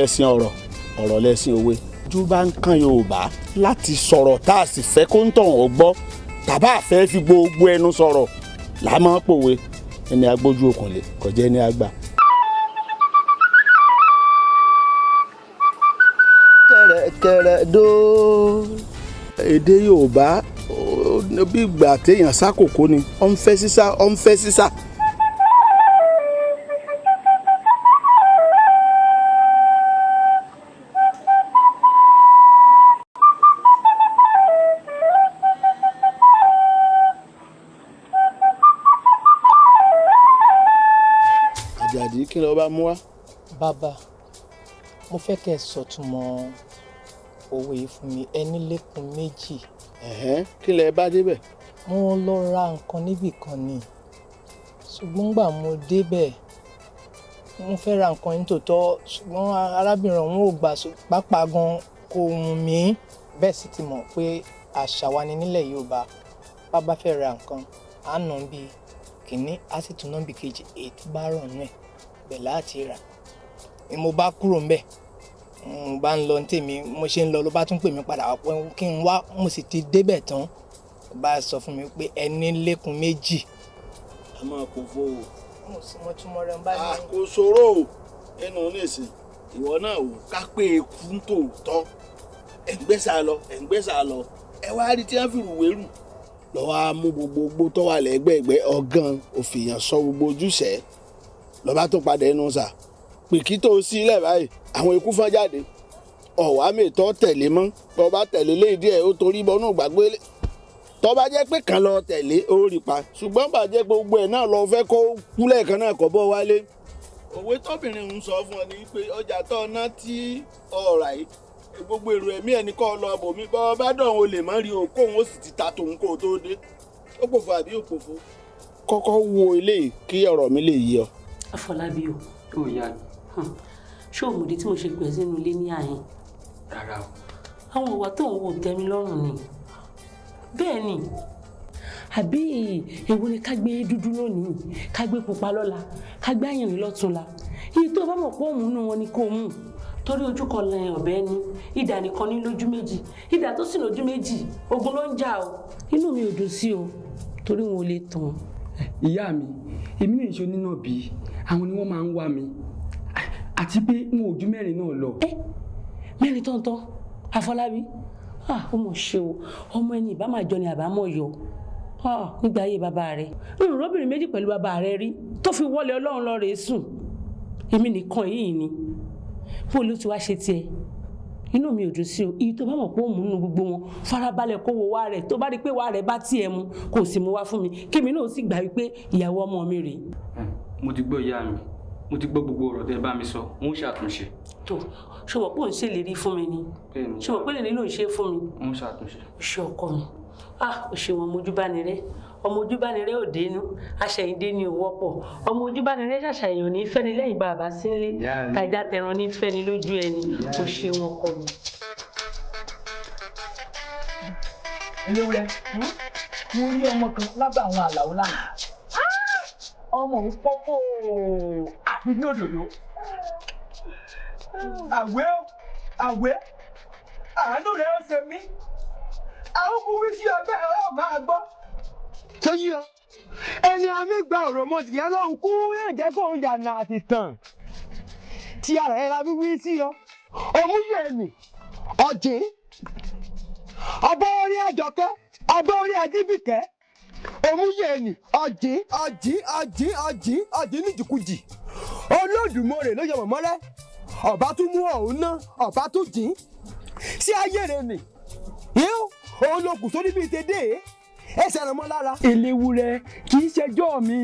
lẹ́sìn ọ̀rọ̀ ọ̀rọ̀ lẹ́sìn òwe ojú bá ń kan Yorùbá láti sọ̀rọ̀ tá a sì fẹ́ kó ń tàn ọ́ gbọ́ tàbá àfẹ́ fi gbogbo ẹnu sọ̀rọ̀ là máa ń pòwe ẹni agbójú òkùnlé kọjá ẹni àgbà. kẹ̀rẹ̀kẹ̀rẹ̀ dó èdè Yorùbá bí ìgbà téèyàn sákòkò ni ó ń fẹ́ sísá ó ń fẹ́ sísá. Àjàdí kí ló bá mú wá. Bàbá mo fẹ́ kẹ́ ẹ sọ̀túnmọ̀ òwe yìí fún mi ẹni lẹ́kùn méjì. Kí lẹ bá débẹ̀. mo lọ ra nǹkan níbì kan ni ṣùgbọ́n gbà mo débẹ̀ mo fẹ́ ra nǹkan ní tòótọ́ ṣùgbọ́n arábìnrin ọ̀hún ò gbà pàápàá gan kò wù mí bẹ́ẹ̀ sì ti mọ̀ pé àṣà wa ni nílẹ̀ Yorùbá bàbá fẹ́ ra nǹkan à ń nà bí kìíní á sì tún nà bí kejì èyí tó bá rọ̀ nù ẹ̀ bẹ̀ láti rà ni mo bá kúrò ńbẹ̀ mo bá ń lọ ní tèmi mo ṣe ń lọ ló bá tún pè mí padà wá pé kí n wá mo sì ti débẹ̀ tán ó bá sọ fún mi pé ẹni lẹ́kùn méjì. a máa kó fó o. mo tún mọ rẹ ń bá ní. kò ṣòro o ẹnu nísìn ìwọ náà wò ká pé eku ń tòótọ́ ẹ̀ ń gbẹ́sà lọ ẹ wá rí tí wọ́n fi rùwé rù lọ́wọ́ á mú gbogbo tó wà lẹ́gbẹ̀ẹ́gbẹ́ ọ̀gán òfìyàn sọ gbogbo ojúṣe lọ́ba tó padà ẹnu sà pèkí tó sílẹ̀ báyìí àwọn ikú fọ́n jáde ọ̀wá mẹ́tọ́ tẹ̀lé mọ́ tó bá tẹ̀lé lé díẹ̀ ó torí bọ́nú gbàgbé tó bá jẹ́ pé kan lọ tẹ̀lé ó rí pa ṣùgbọ́n bàjẹ́ gbogbo ẹ̀ náà lọ fẹ́ kó kúlẹ̀ kan náà kọ́ bọ́ wálé. òwe tóbìnrin ń sọ fún ọ ní pé ọjà tó ná tí ọ̀rà yìí gbogbo èrò ẹ̀mí ẹni kọ́ lọ bòmí bọ́ bá dọ̀hún o lè má rí o kóhun ó sì ti ta tòun kó o tó dé ó pòfo àbí ó pòfo. kọ́kọ́ wo eléyìí kí ọ̀rọ̀ mi lè yé ọ. Afọlábí o ò yá mi ṣé o mọ̀dé tí mo ṣe pè é sínú ilé ní àyìn. rárá o. àwọn ìwà tó ń wò tẹ́mi lọ́rùn ni bẹ́ẹ̀ ni àbí èwo ni ká gbé dúdú lónìí ká gbé pupa lọ́la ká gbé àyìnrín lọ́túnla iye tó bá mọ̀ pé òun nù wọn ni kò mú torí ojú kan lẹ́yìn ọ̀bẹ ní idà nìkan ní lójú méjì idà tó sì lójú méjì ogun ló ń jà o inú mi ò dùn sí o torí wọn ò lè tàn. ìyá mi èmi náà ìṣó nínà bí àwọn ni wọ́n máa ń wá mi àti pé n ò ju mẹ́rin náà lọ. mẹ́rin tọ́ntọ́n Afọlábí ó mọ̀ ṣe o ọmọ ẹni ìbá máa jọ ni àbá mọ̀ yọ nígbà ayé bàbá rẹ̀ ìrùnrọ́bìnrin méjì pẹ̀lú bàbá rẹ̀ rí tó fi wọlé Ọlọ́run lọ rèé sùn èmi nìkan yìí ni bó ló ti wá ṣe tiẹ̀ inú mi ò dùn sí o iye tó bá mọ̀ pé ó mú nínú gbogbo wọn farabalẹ̀ kó wo wá rẹ̀ tó bá rí pé wá rẹ̀ bá tiẹ̀ mu kò sì mú wá fún mi kémi náà sì gbà wípé ìyàwó ọmọ mi rèé. mo ti gbọ́ ìyá mi mo ti gbọ́ gbogbo ọ̀rọ̀ tẹ́ bá mi sọ mo ń ṣàtúnṣe. tó ṣọwọ́ pé òun ṣèlérí fún mi ni ṣọwọ́ pé lè ló ń ṣe fún mi. mo ń ṣàtúnṣe. ṣé ọkọ mi ó ṣe wọn mojúbánirẹ́ ọmọ ojúbánirẹ́ ò dénú aṣẹ̀yìndé ni ò wọ́pọ̀ ọmọ ojúbánirẹ́ ṣàṣàyàn ní fẹ́ni lẹ́yìn bàbá sílé tàjà tẹran ní fẹ́ni lójú ẹni ó ṣe wọn kọ mi. eléwúrẹ́ mo rí ọmọ kan lábẹ́ àwọn àlàó lánàá ọmọ òun pọ́pọ́ àfi ní òdòdó àwẹ̀ àánú rẹ̀ ó ṣe mí àwọn kò wí sí ọgbẹ́ ẹ̀rọ máa gbọ́. tó yí ọ ẹni àmì gba ọ̀rọ̀ mọ́ ti yẹn lọ́hùn kú yóò jẹ́ kó ń yànnà àti tàn tí ara ẹ̀ la fi wí sí ọ òmùyẹ̀mí ọ̀jìn ọba orí àjọkẹ́ ọba orí àjíbìkẹ́ òmùyẹ̀mí ọ̀jìn níjìkújì Olódùmarè ló yọ mọ̀mọ́ rẹ ọba tún mú ọ̀hún ná ọba tún jìn sí ayé rẹ nì yíò òun ló kù sórí bíi tèdè ẹsẹ̀ rẹ̀ mọ́ lára. eléwúrẹ́ kì í ṣẹjọ́ mi.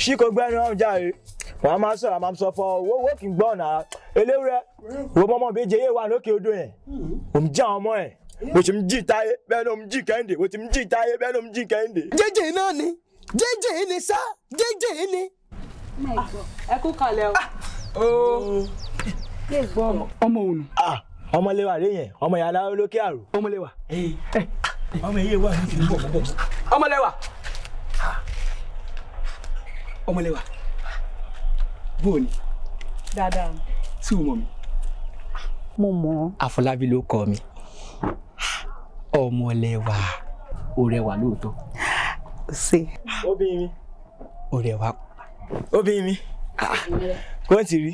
ṣíkò gbẹ́nu ọ̀hún jáde wọ́n máa ń sọ̀rọ̀ máa ń sọ fún owó kì í gbọ́ ọ̀nà eléwúrẹ́ wo mọ́mọ́ bíi jẹ́yẹ́ wà lókè odò yẹn òun jẹ́ àwọn ọmọ ẹ̀ mo ti ń jí táyé bẹ́ẹ̀ ni òun jí kẹ́hìndé mo ti ń jí táyé bẹ́ẹ̀ ni òun jí kẹ́hìndé. jẹ́jẹ́ náà ni jẹ́jẹ́ ni sá jẹ́jẹ́ ni. ẹ kú kalẹ̀ o. ọmọ òun. ọmọlẹ́wà rẹ yẹn ọmọ ìyá aláwọ̀ lókè àrò. ọmọlẹ́wà. ọmọ iye wà ní ìlú bọ̀. ọmọlẹ́wà. ọmọlẹ́wà. bóòni. dáadáa. sí o mọ̀ mi. mo mọ̀. Àfọlábí ló kọ mi. Ọmọlẹ́wà ó rẹwà lóòótọ́. ṣe. obìnrin mi. Ó rẹwà. obìnrin mi. kò tí rí.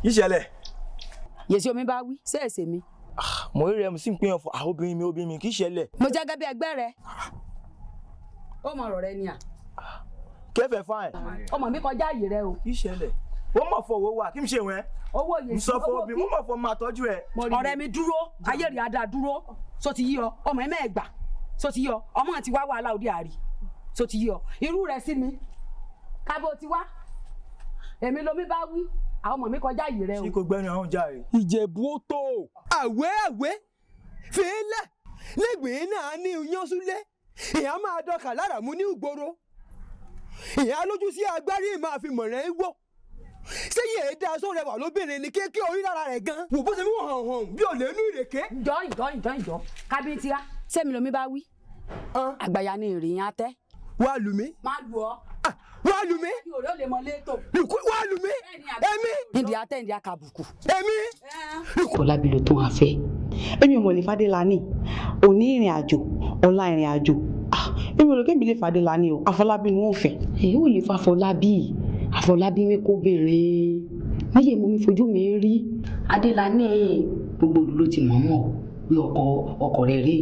kí ṣẹlẹ̀. yèsí omi bá wí ṣèèṣe mi. mo rí rẹ mo sì ń pín ọ̀fọ̀ obìnrin mi kì í ṣẹlẹ̀. mo jẹ́ gẹ́gẹ́ bí ẹgbẹ́ rẹ. ó mọ ọ̀rọ̀ rẹ ni à. kẹfẹ fáìn. ọmọ mi kọjá àyè rẹ o. kì í ṣẹlẹ̀. wọ́n mọ̀ fọ owó wa kí n ṣe wẹ́n. owó yèsí sọ fún obìnrin wọ́n mọ̀ fọ máa tọ́jú ẹ̀. ọ̀rẹ́ mi dúró ayé rí adá dúró so ti yí ọ ọmọ ẹ mẹ́ẹ̀gbà so ti yí ọ ọmọ àti wá wàhálà òde àrí so ti yí ọ irú rẹ sí mi kábò ti wá èmi lomi bá wí àwọn ọmọ mi kọjá àyè rẹ o. ṣé kò gbẹ́nu àwọn ọjà rẹ̀. Ìjẹ̀bú ó tó àwẹ́ fèélẹ̀ lẹ́gbẹ̀ẹ́ náà ní iyánsúlẹ̀ ìyá máa dọkà lára mú ní ìgboro ìyá lójú sí agbárí máa fi mọ̀rẹ́ wọ̀ ṣé yẹ dá aṣọ rẹwà lóbìnrin ni kéèké orí lára rẹ̀ gan wò bó ṣe mú hàn bí ò lè nú ìrèké. ìjọ kábíyèsí wa sẹ́mi lomi bá wí àgbàyà ni ìrìn atẹ́. wà á lù mí. má lù ọ́. wà á lù mí. òré ò lè mọ létò. wà á lù mí. èmi. ìdí atẹ́ ìdí akàbùkù. èmi. Àfọlábí ló tún wá fẹ́. èmi ò mọ̀ lè Fadélani òní ìrìn àjò ọ̀la ìrìn àjò èmi ò lè kébìlì Fadélani o Àfọlábí ni wọ́n fẹ́. èyí ò lè fa Àfọlábí mi kó bẹ̀rẹ̀ méjì mo mi fojú mi rí Adélani gbogbo ló ti mọ̀ bí ọkọ rẹ̀ rí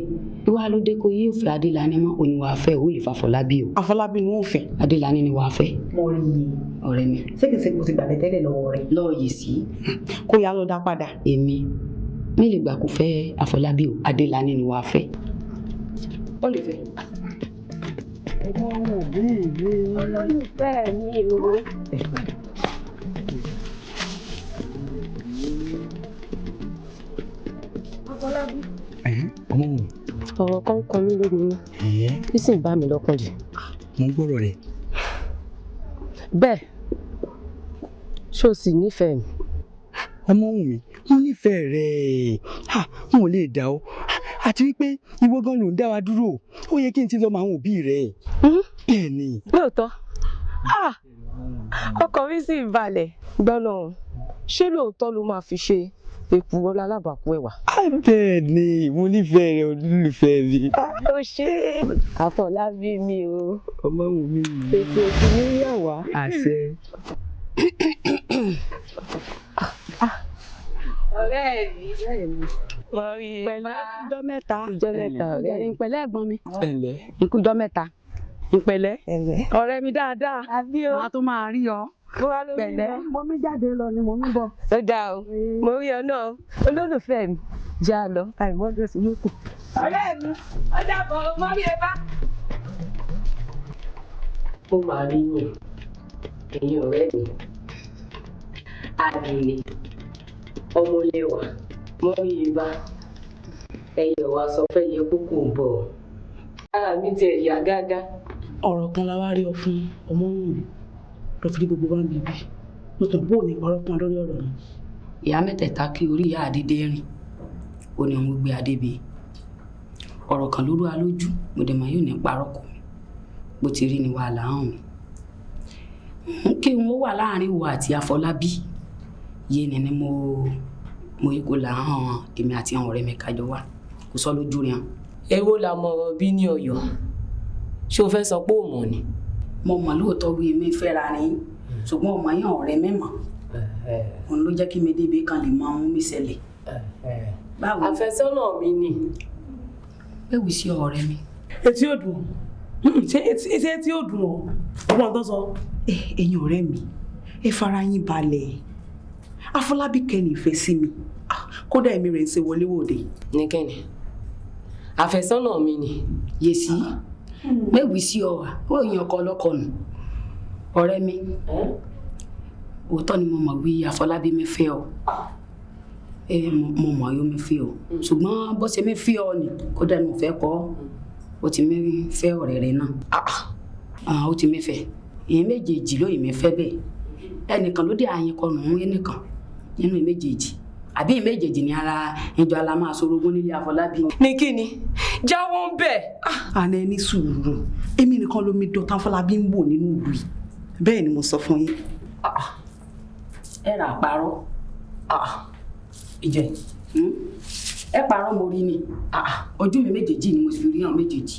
ìwà ló dé kó yí òfin Adélani mọ́ òní wàá fẹ́ ò lè fa Àfọlábí o. Àfọlábí ni wọ́n fẹ́. Adélani ni wàá fẹ́. mo rí i ọ̀rẹ́ mi. ségesège mo ti gbàgbé tẹ́lẹ̀ lọ́wọ́ rẹ̀. lọ́ọ̀ yìí sí. kó yá ló dá padà. èmi mi lè gbà kó fẹ́ Àfọlábí o Adélani ni wàá fẹ́. ó lè fẹ́. ẹ̀gbọ́n wo bí ìwé olólùfẹ́ mi o. Àfọlábí. ọmọ wò. ọ̀rọ̀ kan kan mí lórí mi tí sì ń bá mi lọ́kàn jẹ́. mo ń gbọ́rọ̀ rẹ̀. bẹ́ẹ̀ ṣó o sì nífẹ̀ẹ́ mi. ọmọ wù mí mo nífẹ̀ẹ́ rẹ̀ n ò lè dá ọ àti wípé ìwọ gan ló ń dá wa dúró ó yẹ kí n ti lọ mọ àwọn òbí rẹ̀. bẹ́ẹ̀ ni. lóòótọ́ ọkàn mi sì balẹ̀ gbọ́lọ́hún ṣé lóòótọ́ ló máa fi ṣe èkú ọlá alábàákú ẹ̀wà. bẹ́ẹ̀ ni mo nífẹ̀ẹ́ rẹ̀ olólùfẹ́ mi. ó ṣe Àfọlábí mi o. ọmọ wù mí. ètò òkú ní yàwá. àṣẹ. ọ̀rẹ́ mi pẹ̀lẹ́ ọjọ́ mẹ́ta ọ̀rẹ́ mi pẹ̀lẹ́ ẹ̀gbọ́n mi ìkújọ́ mẹ́ta ìpẹ̀lẹ́ ọ̀rẹ́ mi dáadáa a tó máa rí ọ pẹ̀lẹ́ mo mi jáde lọ ni mo mi bọ̀. ó dáa o mo rí ọ náà olólùfẹ́ mi já lọ àìmọ́dún sí yókù. ọ̀rẹ́ mi ó dàbọ̀ mọ́ mi ẹ bá. ó máa rí yín ẹ̀yin ọ̀rẹ́ mi àdìní ọmọlẹ́wà mọ́rí ibà ẹ̀yẹ̀ wá sọ fẹ́ yẹ kókò bọ̀ ara mi tiẹ̀ yá gágá. ọ̀rọ̀ kan la wá rí ọ fún ọmọ òun lọ fi gbogbo bá ń bíbí mo tàn bóun ní ọ̀rọ̀ kan lórí ọ̀rọ̀ mi. ìyá mẹ́tẹ̀ẹ̀ta kí orí ìyá àdédé rìn ó ní òun gbé adébí ọ̀rọ̀ kan lóru alójú mo dẹ̀ mọ̀ yóò ní parọ́ kù bó ti rí ni wàhálà hàn mí kí n ó wà láàrin wo àti Àfọlábí yé ni mo yí kó là ń hàn èmi àti àwọn ọ̀rẹ́ mi kájọ wà kò sọ lójú rẹ̀ hàn. èwo la mọ̀rọ̀ bí ní Ọ̀yọ́ ṣé o fẹ́ sọ pé ò mọ̀ ni. mo mọ̀ lóòótọ́ wí mi fẹ́ra ni ṣùgbọ́n ọmọ yẹn ọ̀rẹ́ mẹ́mọ̀ òun ló jẹ́ kí mi débi kan lè mọ ohun mi ṣẹlẹ̀. báwo àfẹ́sọ́nà mi ni. bẹ́ẹ̀ sí ọ̀rẹ́ mi. etí ò dùn ṣé etí ò dùn ọ́ ọgbọ́n tó sọ. ẹ̀yin ọ̀rẹ́ mi ẹ fara yín balẹ̀ Àfọlábí kẹ́ni ìfẹ́ sí mi kódà èmi rẹ̀ ń ṣe wọléwòde. ní kẹ́ni àfẹ́sọ́nà mi ni. yèsí mẹ́wìí sí ọ wà ó yan ọkọ ọlọ́kọ nù ọ̀rẹ́ mi òótọ́ ni mo mọ̀ wí Àfọlábí mi fẹ́ ọ mo mọ̀ yóò mi fẹ́ ọ ṣùgbọ́n bó ṣe mi fẹ́ ọ ni kódà mo fẹ́ kọ́ ó ti mi fẹ́ ọ̀rẹ́ rẹ náà ó ti mi fẹ́ èyí méjèèjì ló yìí mi fẹ́ bẹ́ẹ̀ ẹnìkan ló dé àyìn kọnù ẹnìkan nínú méjèèjì àbí méjèèjì ní ara ìjọ alámà sorogún nílé Àfọlábí. ní kí ni jáwọ́ ń bẹ̀. àná ẹni sùúrù èmi nìkan lomi dọ̀tà Àfọlábí ń wò nínú ìlú yìí bẹ́ẹ̀ ni mo sọ fún yín. ẹ rà parọ́ ìjẹ ẹ parọ́ mo rí ni ojú mi méjèèjì ni mo sì rí hàn méjèèjì.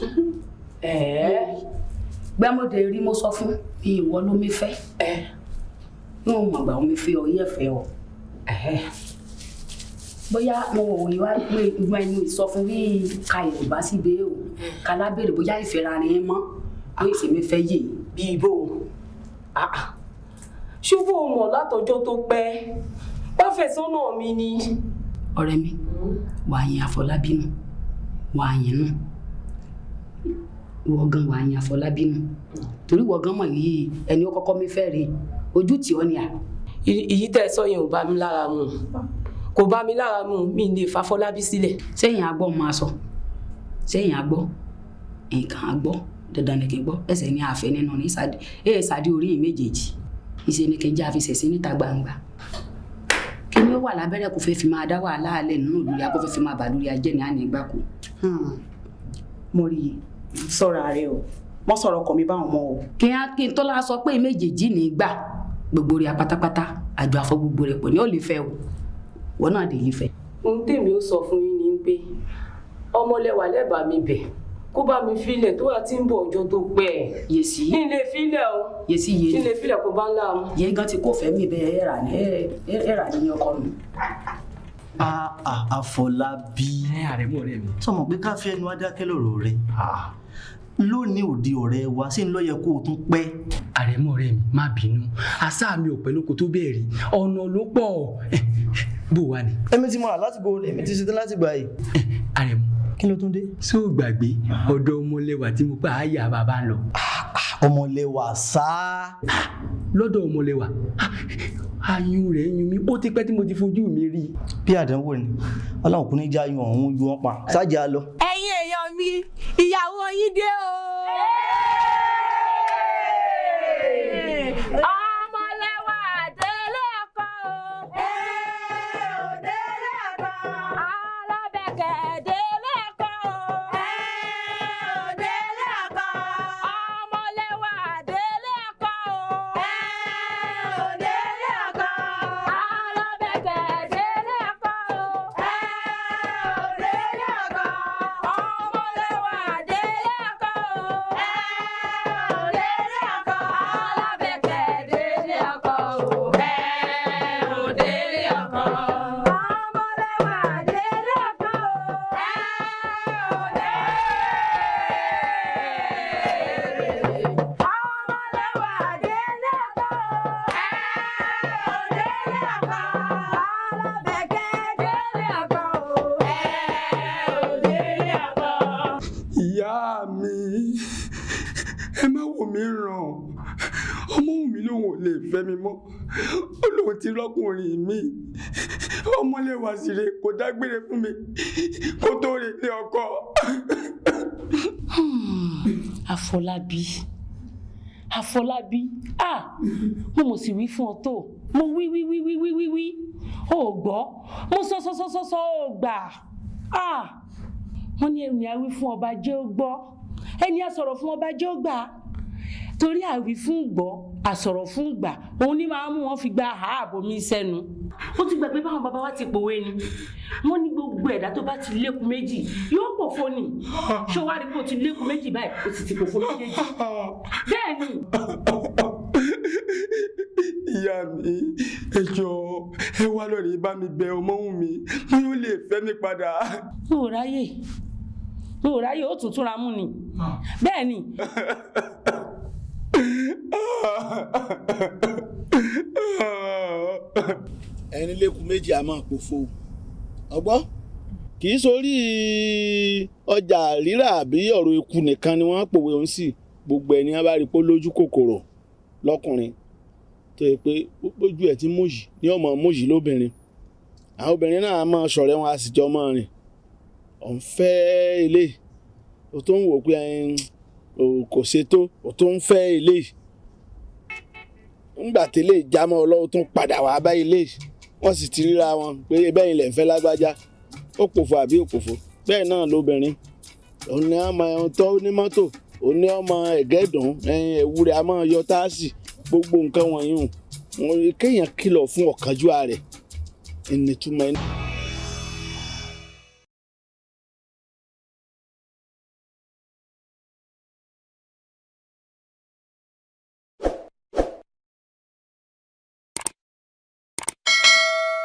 gbẹ́mọ̀dé rí mo sọ fún mi ìwọ ló mi fẹ́ wọn ò mọ̀ gbà wọn mi fẹ́ ọ yẹ fẹ́ ọ bóyá mo wò wí wá pé ìgbọ́n ẹnu ìsọfún bí ka Yorùbá sí bẹ́ẹ̀ o ká lábẹ́rẹ́ bóyá ìfẹ́ra rẹ̀ mọ́ bóyá ìsèmi fẹ́ yé bí ibo ṣubú mọ̀ látọjọ́ tó pẹ́ wá fẹ̀sọ́nà mi ni. ọ̀rẹ́ mi wàá yin Àfọlábí nù wàá yin nù ìwọ gan wàá yin Àfọlábí nù torí ìwọ gan mọ̀ yìí ẹni ó kọ́kọ́ mi fẹ́ rí ojú tí ó ní à. èyí tẹ́ ẹ sọ yẹn ò bá mi lára mu kò bá mi lára mu mi lè fa Fọlábí sílẹ̀. sẹ́yìn agbọ́ máa sọ sẹ́yìn agbọ́ nǹkan agbọ́ dandan ni kì í gbọ́ ẹsẹ̀ ní àfẹ́ nínú ní ìsàdí orí yìí méjèèjì ìṣe ni kì í jẹ́ àfisẹ̀sí níta gbangba kí ni ó wà lábẹ́rẹ́ kò fẹ́ fi máa dá wàhálà alẹ́ nínú ìlú ya kó fẹ́ fi máa bà lórí ajẹ́ ní àná ìgbà kù. mo rí i sọ̀rọ̀ ààrẹ o wọ́n sọ̀rọ̀ ọkọ mi báwọn mọ́ o. kí n tó la sọ pé méjèèjì ní gbà gbogbo rẹ̀ pátápátá àjọ àfọ gbogbo rẹ̀ pọ̀ ní ó lè fẹ́ o wọ́n náà dé lè fẹ́. ohun tèmi ó sọ fún yín ni pé ọmọlẹ́wà lẹ́bàá mi bẹ̀ kó bá mi filẹ̀ tó wà tí ń bọ̀ ọjọ́ tó pẹ́ ẹ̀. yèsí kí n lè filẹ̀ o. yèsí yé kí n lè filẹ̀ kó bá ń láàmú. yé gan ti kó fẹ́ mi bẹ́ẹ̀ ẹ̀rà ní ọkọ nù. Àfọlábí àrẹ̀mú ọ̀rẹ́ mi. sọmọ pé ká fi ẹnu adákẹ́ lọ́rọ̀ rẹ lónìí òde ọ̀rẹ́ wa sí ń lọ yẹ kó o tún pẹ́. àrẹ̀mú ọ̀rẹ́ mi má bínú àṣà mi ò pẹ́ lóko tó bẹ́ẹ̀ rí ọ̀nà ló pọ̀ bó wà ní. èmi ti mọ̀ràn láti bo èmi ti ṣetán láti gbà yìí. àrẹ̀mú kí ló tún dé. ṣé o gbàgbé ọ̀dọ̀ ọmọlẹ́wà tí mo pa àyà bàbá ń lọ. ọmọlẹ́wà sáá. lọ́dọ̀ ọmọlẹ́wà ayún rẹ̀ yún mi ó ti pẹ́ tí mo ti fojú mi rí. bí àdánwò ni ọlọ́run kò ní já yún ọ̀hún yún wọn pa sájà lọ. ẹ̀yin èèyàn mi ìyàwó yín dé o. ọmọlẹ́wà délé ọkọ o. délé ọkọ. alábẹ̀kẹ̀ délé ọkọ o. délé ọkọ. ọmọlẹ́wà délé ọkọ o. délé ọkọ. alábẹ̀kẹ̀ délé ọkọ o. délé ọkọ. ọmọlẹ́wà délé ọkọ o. délé ọkọ. alábẹ̀kẹ̀ délé ọkọ o. délé ọkọ. ọmọlẹ́wà délé ọkọ ìyá mi ẹ má wò mí ràn ọmọ mi lòun ò lè fẹ́ mi mọ́ ó lóun ti rọ́kùnrin mi ọmọlẹ́wà sì rè kò dágbére fún mi kó tó rè lé ọkọ. Àfọlábí mo mọ̀ sí wí fún ọ tó mo wí ó gbọ́ mo sọ ó gbà wọ́n ní ẹni àwí fún ọba jẹ́ ó gbọ́ ẹni àsọ̀rọ̀ fún ọba jẹ́ ó gbà torí àwí fún gbọ́ àsọ̀rọ̀ fún gbà òun ní máa mú wọn fi gba ààbò mi sẹ́nu ó ti gbàgbé báwọn bàbá wa ti pòwe ni wọ́n ní gbogbo ẹ̀dá tó bá ti lékun méjì yóò pòfo ni ṣé wàá rí pé o ti lékun méjì báyìí o sì ti pòfo méjèèjì bẹ́ẹ̀ ni. ìyá mi ẹ jọ̀ọ́ ẹ wá lórí bá mi bẹ̀ Ọmọ́wùnmí mo yóò lè fẹ́ mi padà. mo ò ráyè ó tún túnra mú ni bẹ́ẹ̀ ni. ẹni lékun méjì a máa pòfo ọgbọ́n kì í sórí ọjà rírà àbí ọ̀rọ̀ eku nìkan ni wọ́n pòwe òun sí gbogbo ẹni a bá rí pé lójú kòkòrò lọ́kùnrin tó yẹ pé bójú ẹ̀ tí mòyì ní ọmọ mòyì lóbìnrin àwọn obìnrin náà máa ṣọ̀rẹ́ wọn a sì jọ máa rìn òun fẹ́ ilé o tó ń wò pé kò ṣètò o tó ń fẹ́ ilé ńgbà tí ilé ìjámọ́ ọlọ́wọ́ tó ń padà wá bá ilé wọ́n sì ti ríra wọn pé bẹ́ẹ̀ ilẹ̀ ń fẹ́ lágbájá ó pòfo àbí òpòfo bẹ́ẹ̀ náà lóbìnrin òun ni ọmọ ẹ̀hún tó ní mọ́tò òun ni ọmọ ẹ̀gẹ́dùn ewúrẹ́ a máa yọ táàsì gbogbo nǹkan wọ̀nyí kéèyàn kìlọ̀ fún ọ̀kánjúà rẹ̀ ìnìtumọ̀ ẹni.